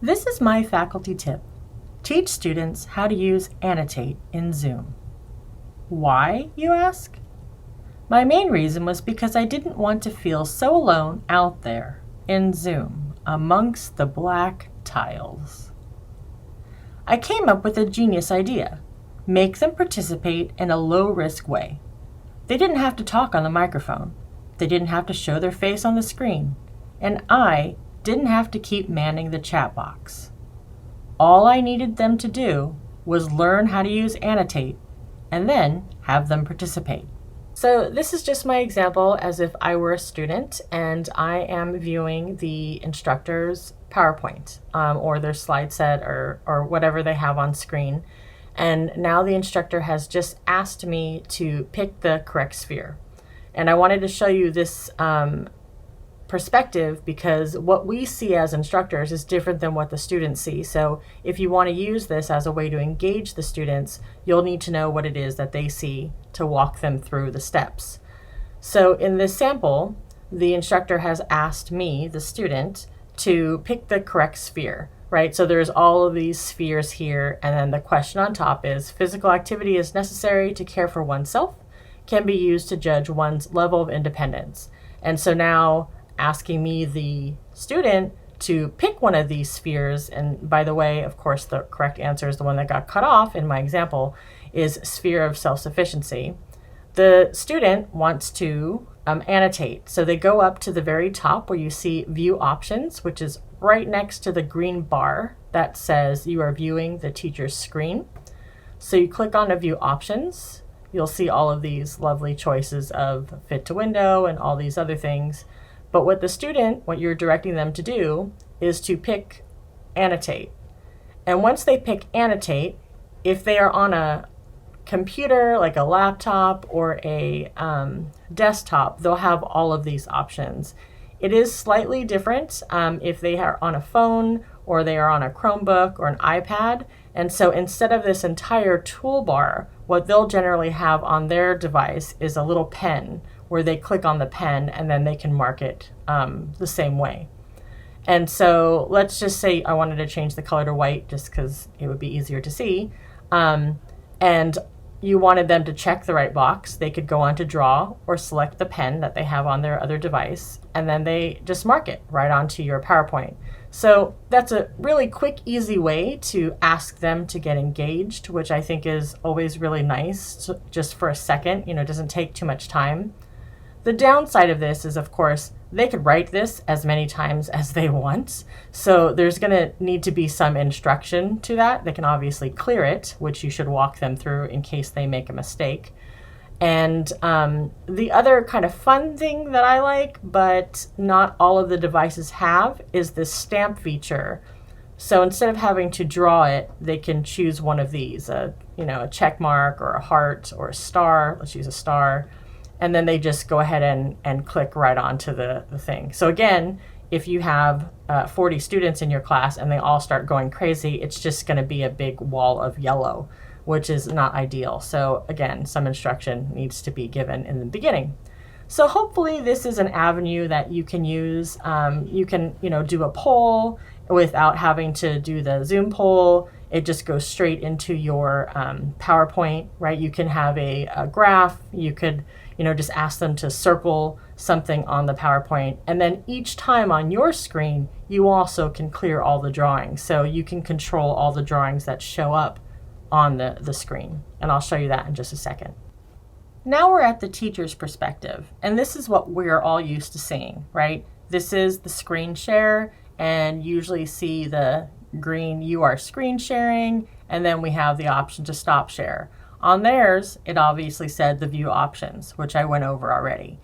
This is my faculty tip. Teach students how to use Annotate in Zoom. Why, you ask? My main reason was because I didn't want to feel so alone out there in Zoom amongst the black tiles. I came up with a genius idea. Make them participate in a low-risk way. They didn't have to talk on the microphone. They didn't have to show their face on the screen. And I didn't have to keep manning the chat box. All I needed them to do was learn how to use Annotate and then have them participate. So this is just my example as if I were a student and I am viewing the instructor's PowerPoint or their slide set or whatever they have on screen. And now the instructor has just asked me to pick the correct sphere. And I wanted to show you this perspective because what we see as instructors is different than what the students see. So if you want to use this as a way to engage the students, you'll need to know what it is that they see to walk them through the steps. So in this sample, the instructor has asked me, the student, to pick the correct sphere, right? So there's all of these spheres here, and then the question on top is, physical activity is necessary to care for oneself, can be used to judge one's level of independence. And so now asking me, the student, to pick one of these spheres, and by the way, of course, the correct answer is the one that got cut off in my example, is sphere of self-sufficiency. The student wants to annotate. So they go up to the very top where you see view options, which is right next to the green bar that says you are viewing the teacher's screen. So you click on a view options. You'll see all of these lovely choices of fit to window and all these other things. But what the student, what you're directing them to do is to pick Annotate. And once they pick Annotate, if they are on a computer, like a laptop or a desktop, they'll have all of these options. It is slightly different if they are on a phone or they are on a Chromebook or an iPad. And so instead of this entire toolbar, what they'll generally have on their device is a little pen where they click on the pen and then they can mark it the same way. And so let's just say I wanted to change the color to white just because it would be easier to see. And you wanted them to check the right box. They could go on to draw or select the pen that they have on their other device, and then they just mark it right onto your PowerPoint. So that's a really quick, easy way to ask them to get engaged, which I think is always really nice, just for a second, it doesn't take too much time. The downside of this is, of course, they could write this as many times as they want. So there's going to need to be some instruction to that. They can obviously clear it, which you should walk them through in case they make a mistake. And the other kind of fun thing that I like, but not all of the devices have, is this stamp feature. So instead of having to draw it, they can choose one of these, a check mark or a heart or a star. Let's use a star. And then they just go ahead and click right onto the thing. So again, if you have 40 students in your class and they all start going crazy, it's just going to be a big wall of yellow, which is not ideal. So again, some instruction needs to be given in the beginning. So hopefully this is an avenue that you can use. You can do a poll without having to do the Zoom poll. It just goes straight into your PowerPoint, right? You can have a graph. You could just ask them to circle something on the PowerPoint. And then each time on your screen, you also can clear all the drawings. So you can control all the drawings that show up on the screen. And I'll show you that in just a second. Now we're at the teacher's perspective. And this is what we're all used to seeing, right? This is the screen share, and usually see the green, you are screen sharing, and then we have the option to stop share. On theirs, it obviously said the view options, which I went over already.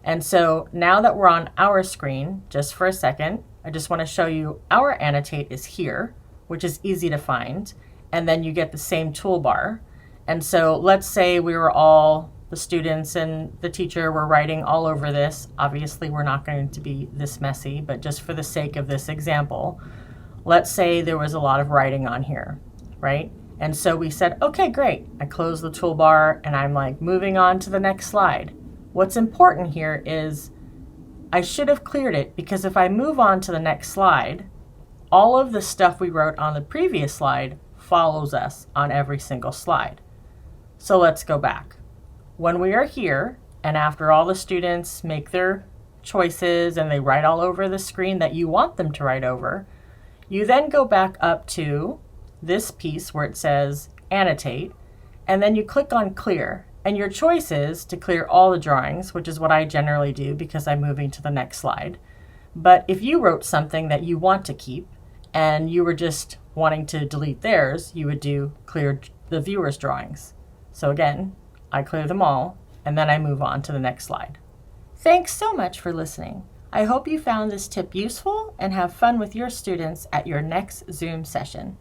And so now that we're on our screen, just for a second, I just want to show you our Annotate is here, which is easy to find. And then you get the same toolbar. And so let's say we were all, the students and the teacher were writing all over this. Obviously, we're not going to be this messy, but just for the sake of this example, let's say there was a lot of writing on here, right? And so we said, okay, great. I close the toolbar and I'm like moving on to the next slide. What's important here is I should have cleared it, because if I move on to the next slide, all of the stuff we wrote on the previous slide follows us on every single slide. So let's go back. When we are here, and after all the students make their choices and they write all over the screen that you want them to write over, you then go back up to this piece where it says Annotate, and then you click on Clear. And your choice is to clear all the drawings, which is what I generally do because I'm moving to the next slide. But if you wrote something that you want to keep and you were just wanting to delete theirs, you would do clear the viewer's drawings. So again, I clear them all, and then I move on to the next slide. Thanks so much for listening. I hope you found this tip useful and have fun with your students at your next Zoom session.